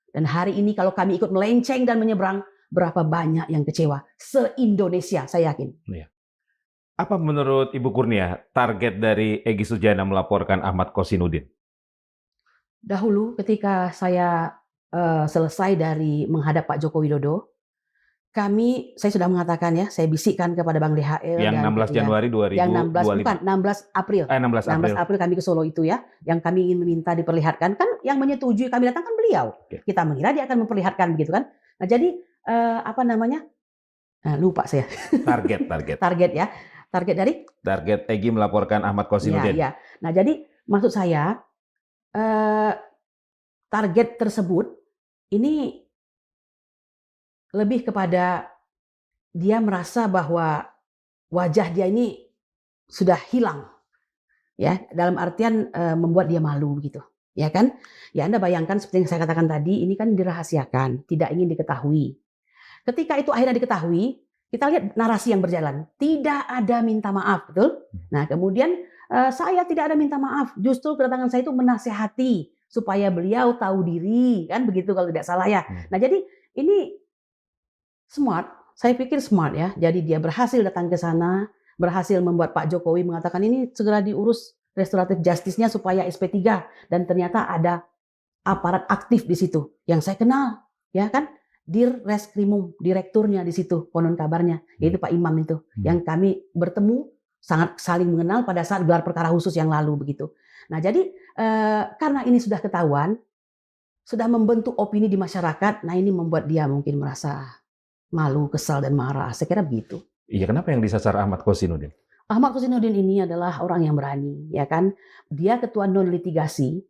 Dan hari ini kalau kami ikut melenceng dan menyeberang, berapa banyak yang kecewa. Se-Indonesia, saya yakin. Ya. Apa menurut Ibu Kurnia target dari Egy Sujana melaporkan Ahmad Kosinudin? Dahulu ketika saya selesai dari menghadap Pak Joko Widodo, saya sudah mengatakan ya, saya bisikkan kepada Bang DHL. Yang 16 Januari 2025. Yang 16 April. 16 April kami ke Solo itu ya, yang kami ingin meminta diperlihatkan. Kan yang menyetujui kami datang kan beliau. Kita mengira dia akan memperlihatkan begitu kan. Nah jadi lupa saya. Target ya. Target Egy melaporkan Ahmad Kosinudin. Ya. Nah jadi maksud saya target tersebut ini lebih kepada dia merasa bahwa wajah dia ini sudah hilang, ya dalam artian membuat dia malu gitu, ya kan? Ya Anda bayangkan seperti yang saya katakan tadi, ini kan dirahasiakan, tidak ingin diketahui. Ketika itu akhirnya diketahui, kita lihat narasi yang berjalan, tidak ada minta maaf, betul? Nah kemudian saya tidak ada minta maaf, justru kedatangan saya itu menasehati supaya beliau tahu diri, kan begitu kalau tidak salah ya. Nah jadi ini smart, saya pikir smart ya. Jadi dia berhasil datang ke sana, berhasil membuat Pak Jokowi mengatakan ini segera diurus restoratif justice-nya supaya SP3, dan ternyata ada aparat aktif di situ yang saya kenal, ya kan? Dirreskrimum, direkturnya di situ, konon kabarnya, yaitu Pak Imam itu, yang kami bertemu sangat saling mengenal pada saat gelar perkara khusus yang lalu begitu. Nah jadi karena ini sudah ketahuan, sudah membentuk opini di masyarakat, nah ini membuat dia mungkin merasa malu, kesal dan marah. Saya kira begitu. Iya, kenapa yang disasar Ahmad Kosinudin? Ahmad Kosinudin ini adalah orang yang berani, ya kan? Dia ketua non litigasi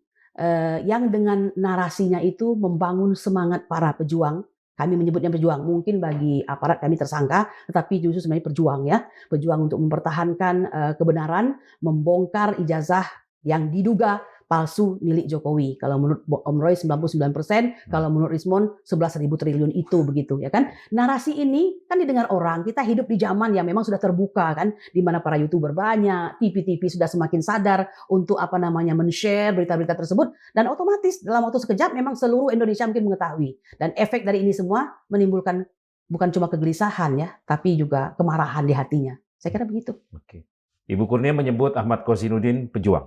yang dengan narasinya itu membangun semangat para pejuang. Kami menyebutnya pejuang, mungkin bagi aparat kami tersangka, tetapi justru sebenarnya pejuang ya. Pejuang untuk mempertahankan kebenaran, membongkar ijazah yang diduga palsu milik Jokowi. Kalau menurut Om Roy 99%, kalau menurut Rismond 11.000 triliun itu begitu ya kan. Narasi ini kan didengar orang, kita hidup di zaman yang memang sudah terbuka kan, di mana para YouTuber banyak, TV-TV sudah semakin sadar untuk men-share berita-berita tersebut, dan otomatis dalam waktu sekejap memang seluruh Indonesia mungkin mengetahui. Dan efek dari ini semua menimbulkan bukan cuma kegelisahan ya, tapi juga kemarahan di hatinya. Saya kira begitu. Oke. Ibu Kurnia menyebut Ahmad Kozinudin pejuang.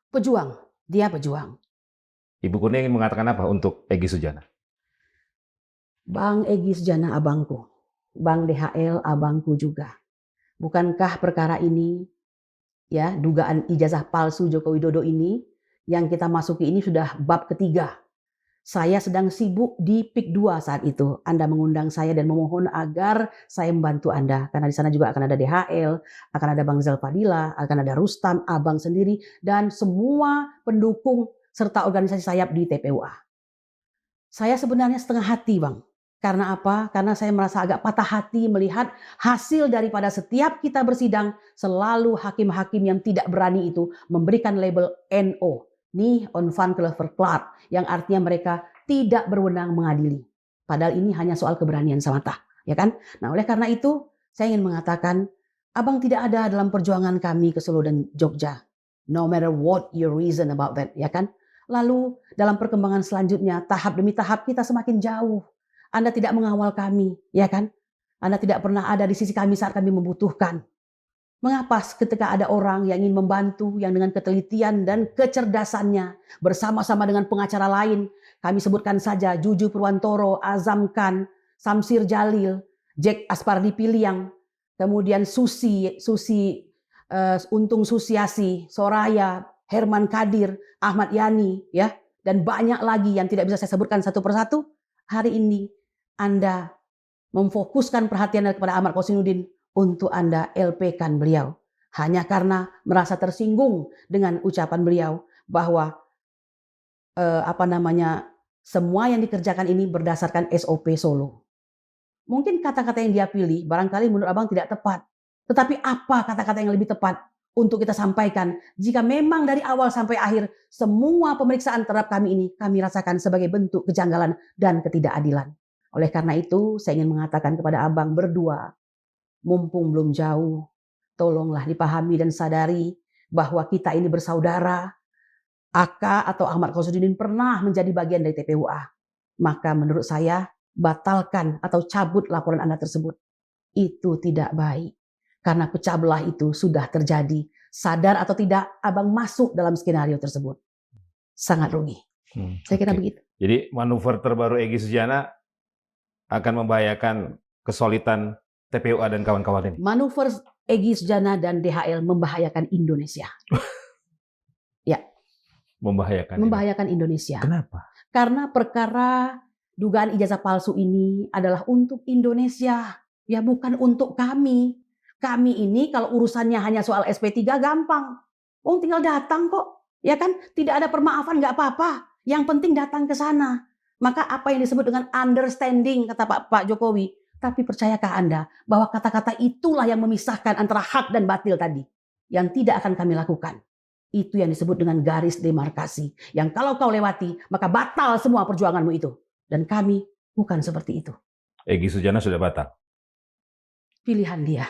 Pejuang, dia pejuang. Ibu Kurnia ingin mengatakan apa untuk Egy Sujana? Bang Egy Sujana abangku, Bang DHL abangku juga. Bukankah perkara ini, ya, dugaan ijazah palsu Joko Widodo ini, yang kita masuki ini sudah bab ketiga. Saya sedang sibuk di PIK 2 saat itu. Anda mengundang saya dan memohon agar saya membantu Anda. Karena di sana juga akan ada DHL, akan ada Bang Zal Fadila, akan ada Rustam, Abang sendiri, dan semua pendukung serta organisasi sayap di TPUA. Saya sebenarnya setengah hati, Bang. Karena apa? Karena saya merasa agak patah hati melihat hasil daripada setiap kita bersidang, selalu hakim-hakim yang tidak berani itu memberikan label NO. Nih on van Clever Clark, yang artinya mereka tidak berwenang mengadili. Padahal ini hanya soal keberanian semata, ya kan? Nah, oleh karena itu saya ingin mengatakan, Abang tidak ada dalam perjuangan kami ke Solo dan Jogja. No matter what your reason about that, ya kan? Lalu dalam perkembangan selanjutnya, tahap demi tahap kita semakin jauh. Anda tidak mengawal kami, ya kan? Anda tidak pernah ada di sisi kami saat kami membutuhkan. Mengapa ketika ada orang yang ingin membantu, yang dengan ketelitian dan kecerdasannya bersama-sama dengan pengacara lain, kami sebutkan saja Juju Purwantoro, Azam Khan, Samsir Jalil, Jack Aspardi Piliang, kemudian Untung Susiasi, Soraya, Herman Kadir, Ahmad Yani, ya, dan banyak lagi yang tidak bisa saya sebutkan satu persatu. Hari ini Anda memfokuskan perhatian kepada Ahmad Kozinudin untuk Anda LP-kan beliau. Hanya karena merasa tersinggung dengan ucapan beliau bahwa semua yang dikerjakan ini berdasarkan SOP Solo. Mungkin kata-kata yang dia pilih barangkali menurut Abang tidak tepat. Tetapi apa kata-kata yang lebih tepat untuk kita sampaikan jika memang dari awal sampai akhir semua pemeriksaan terhadap kami ini kami rasakan sebagai bentuk kejanggalan dan ketidakadilan. Oleh karena itu saya ingin mengatakan kepada Abang berdua, mumpung belum jauh, tolonglah dipahami dan sadari bahwa kita ini bersaudara. Aka atau Ahmad Kozinudin pernah menjadi bagian dari TPUA. Maka menurut saya batalkan atau cabut laporan Anda tersebut. Itu tidak baik. Karena pecah belah itu sudah terjadi. Sadar atau tidak, Abang masuk dalam skenario tersebut. Sangat rugi. Saya kira begitu. Jadi manuver terbaru Egy Sujana akan membahayakan kesolidan TPUA dan kawan-kawan ini. Manuver Egy Sujana dan DHL membahayakan Indonesia. Ya. Membahayakan Indonesia. Kenapa? Karena perkara dugaan ijazah palsu ini adalah untuk Indonesia. Ya bukan untuk kami. Kami ini kalau urusannya hanya soal SP3 gampang. Tinggal datang kok. Ya kan? Tidak ada permaafan nggak apa-apa. Yang penting datang ke sana. Maka apa yang disebut dengan understanding kata Pak Jokowi. Tapi percayakah Anda bahwa kata-kata itulah yang memisahkan antara hak dan batil tadi. Yang tidak akan kami lakukan. Itu yang disebut dengan garis demarkasi. Yang kalau kau lewati maka batal semua perjuanganmu itu. Dan kami bukan seperti itu. Egy Sujana sudah batal. Pilihan dia.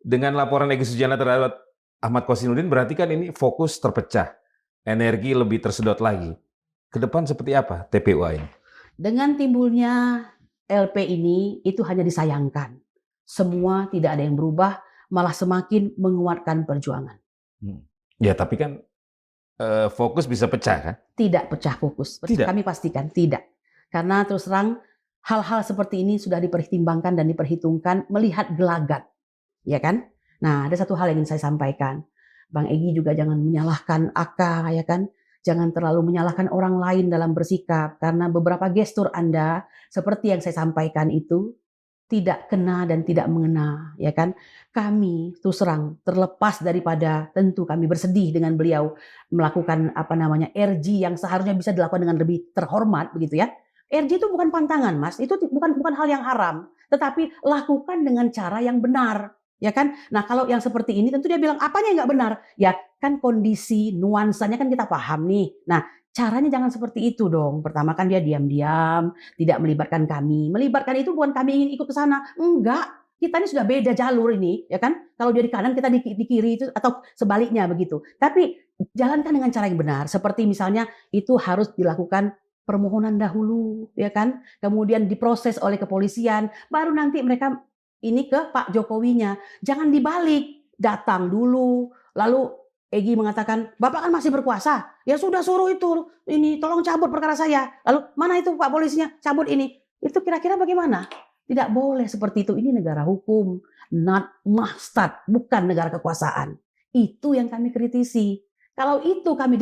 Dengan laporan Egy Sujana terhadap Ahmad Kozinudin berarti kan ini fokus terpecah. Energi lebih tersedot lagi. Ke depan seperti apa TPUA ini? Dengan timbulnya LP ini itu hanya disayangkan. Semua tidak ada yang berubah, malah semakin menguatkan perjuangan. Ya tapi kan fokus bisa pecah kan? Tidak pecah fokus. Tidak. Kami pastikan tidak. Karena terus terang hal-hal seperti ini sudah dipertimbangkan dan diperhitungkan melihat gelagat. Ya kan? Nah, ada satu hal yang ingin saya sampaikan. Bang Egy juga jangan menyalahkan Aka, ya kan? Jangan terlalu menyalahkan orang lain dalam bersikap. Karena beberapa gestur Anda, seperti yang saya sampaikan itu, tidak kena dan tidak mengena, ya kan? Kami terus terang terlepas daripada tentu kami bersedih dengan beliau melakukan RG yang seharusnya bisa dilakukan dengan lebih terhormat begitu ya. RG itu bukan pantangan, Mas. Itu bukan hal yang haram, tetapi lakukan dengan cara yang benar, ya kan? Nah, kalau yang seperti ini tentu dia bilang apanya yang nggak benar? Ya kan kondisi nuansanya kan kita paham nih. Nah, caranya jangan seperti itu dong. Pertama kan dia diam-diam, tidak melibatkan kami. Melibatkan itu bukan kami ingin ikut ke sana. Enggak. Kita ini sudah beda jalur ini, ya kan? Kalau dia di kanan, kita di kiri itu atau sebaliknya begitu. Tapi jalankan dengan cara yang benar. Seperti misalnya itu harus dilakukan permohonan dahulu, ya kan? Kemudian diproses oleh kepolisian, baru nanti mereka ini ke Pak Jokowinya. Jangan dibalik, datang dulu, lalu Egy mengatakan, Bapak kan masih berkuasa. Ya sudah suruh itu, ini tolong cabut perkara saya. Lalu mana itu Pak polisinya? Cabut ini. Itu kira-kira bagaimana? Tidak boleh seperti itu. Ini negara hukum, not mahstat, bukan negara kekuasaan. Itu yang kami kritisi. Kalau itu kami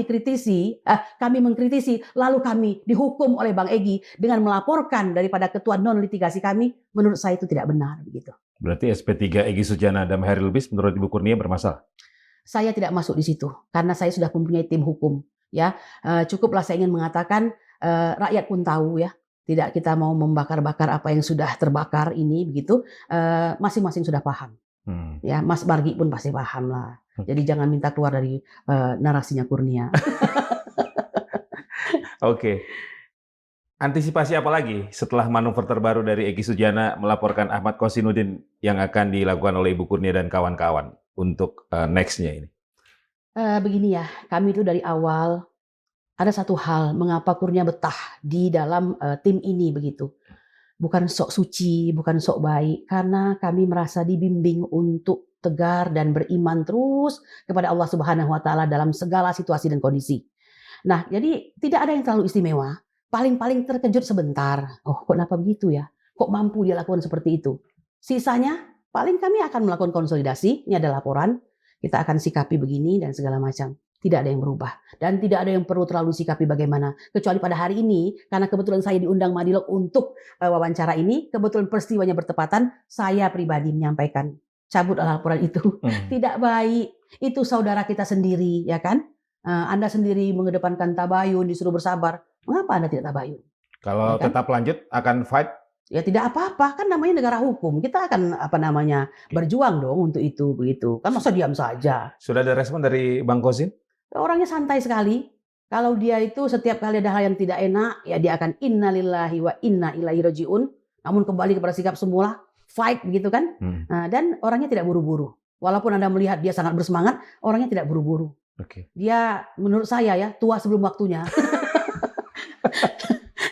kami mengkritisi, lalu kami dihukum oleh Bang Egy dengan melaporkan daripada ketua non litigasi kami, menurut saya itu tidak benar begitu. Berarti SP3 Egy Sujana dan Maher Lubis menurut Ibu Kurnia bermasalah? Saya tidak masuk di situ karena saya sudah mempunyai tim hukum. Ya, cukuplah saya ingin mengatakan rakyat pun tahu ya. Tidak kita mau membakar-bakar apa yang sudah terbakar ini begitu. Masing-masing sudah paham. Ya, Mas Margi pun pasti paham lah. Jadi jangan minta keluar dari narasinya Kurnia. Oke. Antisipasi apa lagi setelah manuver terbaru dari Egy Sujana melaporkan Ahmad Kosinudin yang akan dilakukan oleh Ibu Kurnia dan kawan-kawan untuk next-nya ini? Begini ya, kami itu dari awal ada satu hal mengapa Kurnia betah di dalam tim ini begitu. Bukan sok suci, bukan sok baik, karena kami merasa dibimbing untuk tegar dan beriman terus kepada Allah Subhanahu wa taala dalam segala situasi dan kondisi. Nah, jadi tidak ada yang terlalu istimewa. Paling-paling terkejut sebentar. Oh, kok kenapa begitu ya? Kok mampu dia lakukan seperti itu? Sisanya, paling kami akan melakukan konsolidasi. Ini ada laporan. Kita akan sikapi begini dan segala macam. Tidak ada yang berubah. Dan tidak ada yang perlu terlalu sikapi bagaimana. Kecuali pada hari ini, karena kebetulan saya diundang Madilog untuk wawancara ini, kebetulan peristiwanya bertepatan, saya pribadi menyampaikan, cabutlah laporan itu. Tidak baik. Itu saudara kita sendiri, ya kan? Anda sendiri mengedepankan tabayun, disuruh bersabar. Mengapa Anda tidak tabayun? Kalau ya kan? Tetap lanjut akan fight? Ya tidak apa-apa, kan namanya negara hukum. Kita akan berjuang dong untuk itu begitu. Kan masa diam saja. Sudah ada respon dari Bang Kosin? Orangnya santai sekali. Kalau dia itu setiap kali ada hal yang tidak enak, ya dia akan innalillahi wa inna ilaihi rajiun. Namun kembali kepada sikap semula, fight begitu kan. Dan orangnya tidak buru-buru. Walaupun Anda melihat dia sangat bersemangat, orangnya tidak buru-buru. Dia menurut saya ya tua sebelum waktunya.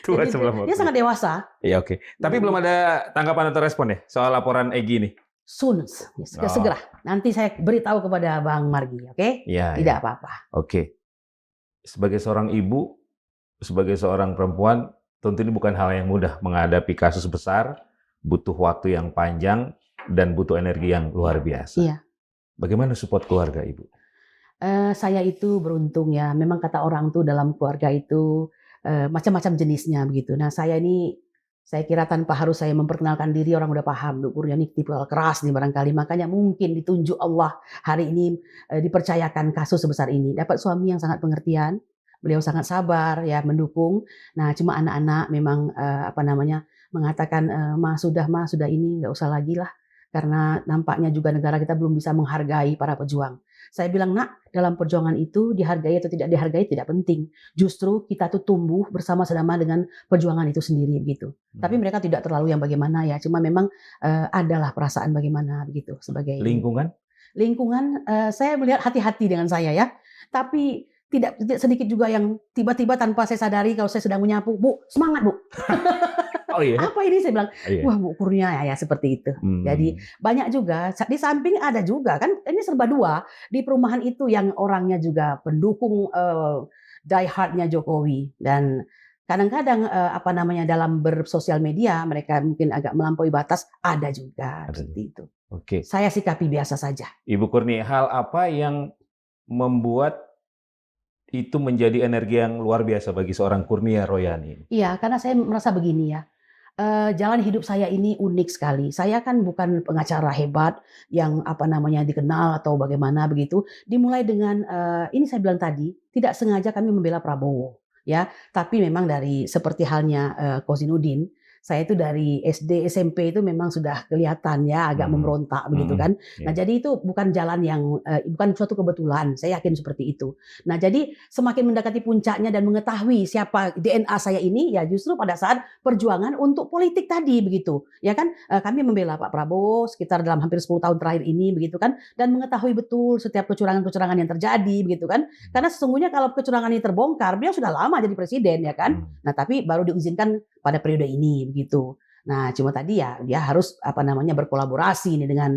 Tua sebelum waktunya. Dia sangat dewasa. Iya, oke. Tapi belum ada tanggapan atau respon ya soal laporan Egy ini? Soon, segera. Nanti saya beritahu kepada Bang Margi, oke? Ya, tidak apa-apa. Oke. Sebagai seorang ibu, sebagai seorang perempuan, tentu ini bukan hal yang mudah menghadapi kasus besar, butuh waktu yang panjang dan butuh energi yang luar biasa. Iya. Bagaimana support keluarga Ibu? Saya itu beruntung ya. Memang kata orang tuh dalam keluarga itu macam-macam jenisnya begitu. Nah saya kira tanpa harus saya memperkenalkan diri orang udah paham. Bu Kurnia ini tipe keras nih barangkali. Makanya mungkin ditunjuk Allah hari ini dipercayakan kasus sebesar ini. Dapat suami yang sangat pengertian. Beliau sangat sabar ya mendukung. Nah cuma anak-anak memang mengatakan ma sudah ini nggak usah lagi lah. Karena nampaknya juga negara kita belum bisa menghargai para pejuang. Saya bilang, nak, dalam perjuangan itu dihargai atau tidak dihargai tidak penting. Justru kita tuh tumbuh bersama-sama dengan perjuangan itu sendiri begitu. Tapi mereka tidak terlalu yang bagaimana ya. Cuma memang adalah perasaan bagaimana begitu sebagai lingkungan. Saya melihat hati-hati dengan saya ya. Tapi tidak sedikit juga yang tiba-tiba tanpa saya sadari kalau saya sedang menyapu, Bu, semangat Bu. Oh iya. Apa ini saya bilang, wah Bu Kurnia ya seperti itu. Jadi banyak juga di samping ada juga kan ini serba dua di perumahan itu yang orangnya juga pendukung die hardnya Jokowi dan kadang-kadang dalam bersosial media mereka mungkin agak melampaui batas ada juga seperti itu. Oke. Saya sikapi biasa saja. Ibu Kurnia, hal apa yang membuat itu menjadi energi yang luar biasa bagi seorang Kurnia Royani? Iya, karena saya merasa begini ya. Jalan hidup saya ini unik sekali. Saya kan bukan pengacara hebat yang dikenal atau bagaimana begitu. Dimulai dengan ini saya bilang tadi, tidak sengaja kami membela Prabowo, ya. Tapi memang dari seperti halnya Kozinudin, saya itu dari SD, SMP itu memang sudah kelihatan ya agak memberontak begitu kan. Nah, jadi itu bukan jalan yang bukan suatu kebetulan. Saya yakin seperti itu. Nah, jadi semakin mendekati puncaknya dan mengetahui siapa DNA saya ini, ya justru pada saat perjuangan untuk politik tadi begitu, ya kan. Kami membela Pak Prabowo sekitar dalam hampir 10 tahun terakhir ini begitu kan, dan mengetahui betul setiap kecurangan-kecurangan yang terjadi begitu kan. Karena sesungguhnya kalau kecurangan ini terbongkar, beliau sudah lama jadi presiden ya kan. Nah, tapi baru diizinkan pada periode ini begitu. Nah, cuma tadi ya dia harus berkolaborasi nih dengan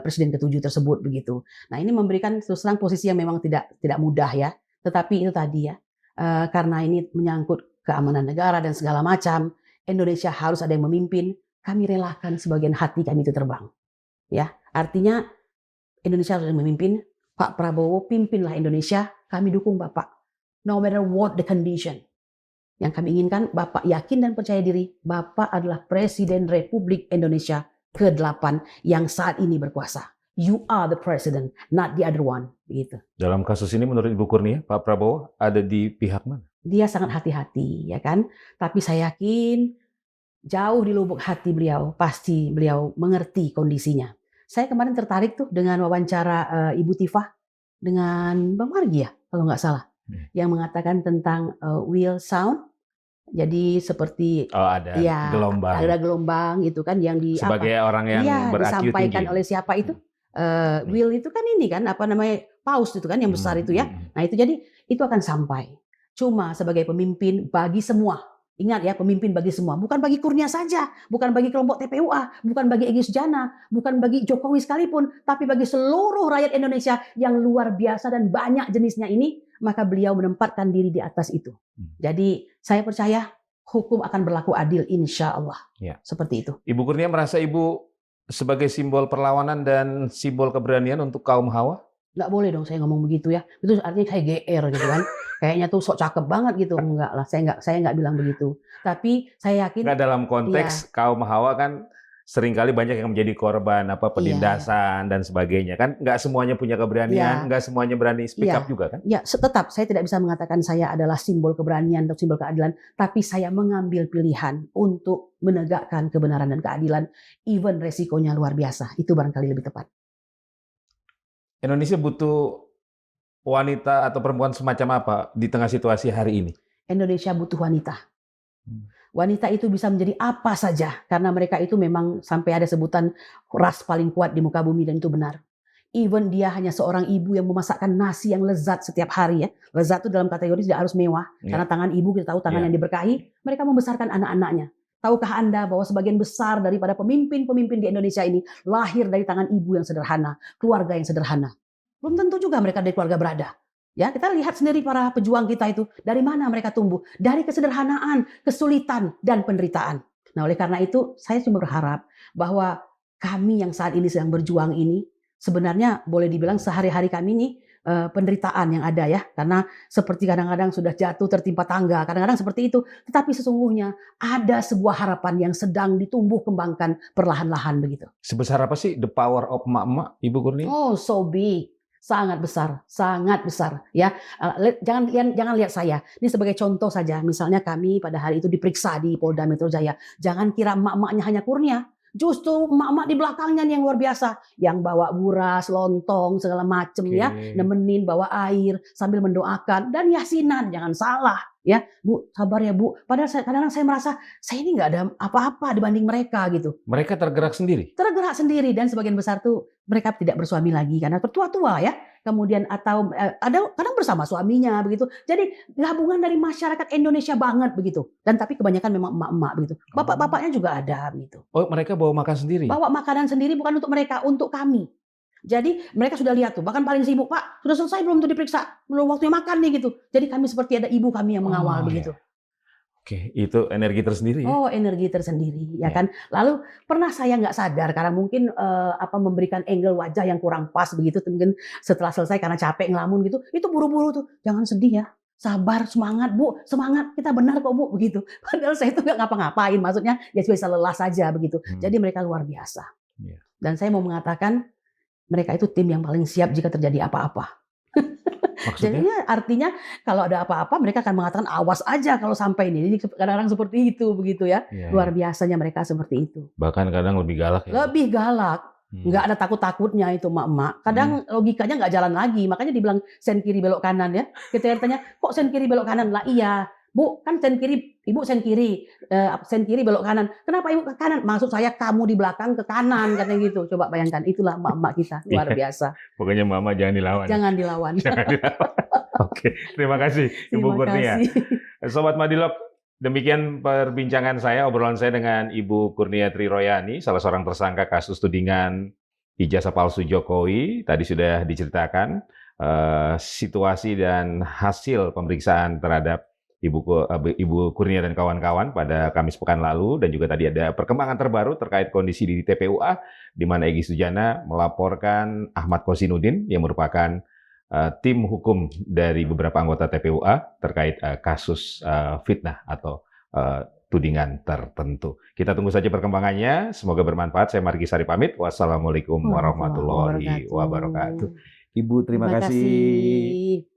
presiden ke-7 tersebut begitu. Nah, ini memberikan terus terang posisi yang memang tidak mudah ya. Tetapi itu tadi ya, karena ini menyangkut keamanan negara dan segala macam, Indonesia harus ada yang memimpin. Kami relakan sebagian hati kami itu terbang. Ya, artinya Indonesia harus ada yang memimpin. Pak Prabowo, pimpinlah Indonesia. Kami dukung Bapak. No matter what the condition. Yang kami inginkan, Bapak yakin dan percaya diri, Bapak adalah Presiden Republik Indonesia ke-8 yang saat ini berkuasa. You are the president, not the other one. Begitu. Dalam kasus ini menurut Ibu Kurnia, Pak Prabowo ada di pihak mana? Dia sangat hati-hati, ya kan? Tapi saya yakin jauh di lubuk hati beliau, pasti beliau mengerti kondisinya. Saya kemarin tertarik tuh dengan wawancara Ibu Tifah dengan Bang Margi ya, kalau nggak salah. Yang mengatakan tentang will sound. Jadi seperti ada gelombang. Ada gelombang itu kan yang sebagai orang yang ber-IQ disampaikan tinggi. oleh siapa itu? Will itu kan ini kan paus itu kan yang besar itu ya. Nah, itu jadi itu akan sampai. Cuma sebagai pemimpin bagi semua. Ingat ya, pemimpin bagi semua, bukan bagi Kurnia saja, bukan bagi kelompok TPUA, bukan bagi Egy Sujana, bukan bagi Jokowi sekalipun, tapi bagi seluruh rakyat Indonesia yang luar biasa dan banyak jenisnya ini, maka beliau menempatkan diri di atas itu. Jadi saya percaya hukum akan berlaku adil, insya Allah. Ya. Seperti itu. Ibu Kurnia merasa Ibu sebagai simbol perlawanan dan simbol keberanian untuk kaum Hawa? Nggak boleh dong saya ngomong begitu ya. Itu artinya saya GR gitu kan. Kayaknya tuh sok cakep banget gitu. Enggak lah, saya nggak bilang begitu. Tapi saya yakin. Nggak, dalam konteks kaum Hawa kan seringkali banyak yang menjadi korban penindasan dan sebagainya kan. Nggak semuanya punya keberanian, nggak semuanya berani speak up juga kan? Ya, tetap saya tidak bisa mengatakan saya adalah simbol keberanian atau simbol keadilan. Tapi saya mengambil pilihan untuk menegakkan kebenaran dan keadilan. Even resikonya luar biasa. Itu barangkali lebih tepat. Indonesia butuh wanita atau perempuan semacam apa di tengah situasi hari ini? Indonesia butuh wanita. Wanita itu bisa menjadi apa saja karena mereka itu memang sampai ada sebutan ras paling kuat di muka bumi dan itu benar. Even dia hanya seorang ibu yang memasakkan nasi yang lezat setiap hari ya. Lezat itu dalam kategori tidak harus mewah. Karena tangan ibu kita tahu tangan yang diberkahi. Mereka membesarkan anak-anaknya. Tahukah Anda bahwa sebagian besar daripada pemimpin-pemimpin di Indonesia ini lahir dari tangan ibu yang sederhana, keluarga yang sederhana. Belum tentu juga mereka dari keluarga berada. Ya, kita lihat sendiri para pejuang kita itu dari mana mereka tumbuh, dari kesederhanaan, kesulitan dan penderitaan. Nah, oleh karena itu saya cuma berharap bahwa kami yang saat ini sedang berjuang ini sebenarnya boleh dibilang sehari-hari kami ini penderitaan yang ada ya, karena seperti kadang-kadang sudah jatuh tertimpa tangga, kadang-kadang seperti itu. Tetapi sesungguhnya ada sebuah harapan yang sedang ditumbuh kembangkan perlahan-lahan begitu. Sebesar apa sih the power of emak-emak, Ibu Kurnia? Oh, so big. Sangat besar ya. Jangan lihat saya. Ini sebagai contoh saja. Misalnya kami pada hari itu diperiksa di Polda Metro Jaya. Jangan kira emak-emaknya hanya Kurnia. Justru emak-emak di belakangnya yang luar biasa. Yang bawa buras, lontong, segala macem ya. Nemenin, bawa air, sambil mendoakan. Dan yasinan, jangan salah. Ya, Bu, sabar ya Bu. Padahal kadang-kadang saya merasa, saya ini nggak ada apa-apa dibanding mereka gitu. Mereka tergerak sendiri? Tergerak sendiri. Dan sebagian besar tuh mereka tidak bersuami lagi. Karena tua-tua ya. Kemudian atau ada kadang bersama suaminya begitu. Jadi gabungan dari masyarakat Indonesia banget begitu. Dan tapi kebanyakan memang emak-emak begitu. Bapak-bapaknya juga ada begitu. Oh, mereka bawa makan sendiri? Bawa makanan sendiri bukan untuk mereka, untuk kami. Jadi mereka sudah lihat tuh, bahkan paling sibuk, Pak, sudah selesai belum tuh diperiksa? Belum waktunya makan nih gitu. Jadi kami seperti ada ibu kami yang mengawal begitu. Oke, itu energi tersendiri ya? Oh, energi tersendiri, ya kan. Lalu pernah saya nggak sadar karena mungkin memberikan angle wajah yang kurang pas begitu, mungkin setelah selesai karena capek ngelamun gitu, itu buru-buru tuh, jangan sedih ya. sabar, semangat Bu, semangat, kita benar kok Bu, begitu. Padahal saya itu nggak ngapa-ngapain, maksudnya ya bisa lelah saja begitu. Jadi mereka luar biasa. Iya. Dan saya mau mengatakan mereka itu tim yang paling siap jika terjadi apa-apa. Maksudnya? Jadinya artinya kalau ada apa-apa mereka akan mengatakan awas aja kalau sampai ini. Jadi kadang-kadang seperti itu begitu ya. Iya, Luar iya. biasanya mereka seperti itu. Bahkan kadang lebih galak ya. Lebih galak. Nggak ada takut-takutnya itu emak-emak. Kadang logikanya nggak jalan lagi. Makanya dibilang sen kiri belok kanan ya. Kita tanya, kok sen kiri belok kanan? Lah iya. Bu, kan sen kiri, ibu sen kiri. Sen kiri belok kanan. Kenapa ibu ke kanan? Maksud saya kamu di belakang ke kanan. Katanya gitu. Coba bayangkan. Itulah emak-emak kita. Luar Iya. biasa. Pokoknya mama jangan dilawan. Jangan dilawan. Jangan dilawan. Oke, terima kasih Ibu Terima Kurnia. kasih. Sobat Madilog, demikian perbincangan saya, obrolan saya dengan Ibu Kurnia Triroyani, salah seorang tersangka kasus tudingan ijazah palsu Jokowi. Tadi sudah diceritakan situasi dan hasil pemeriksaan terhadap Ibu Kurnia dan kawan-kawan pada Kamis pekan lalu, dan juga tadi ada perkembangan terbaru terkait kondisi di TPUA, di mana Egy Sujana melaporkan Ahmad Kosinudin yang merupakan tim hukum dari beberapa anggota TPUA terkait kasus fitnah atau tudingan tertentu. Kita tunggu saja perkembangannya. Semoga bermanfaat. Saya Margi Sari pamit. Wassalamualaikum warahmatullahi wabarakatuh. Ibu, terima kasih. Kasih.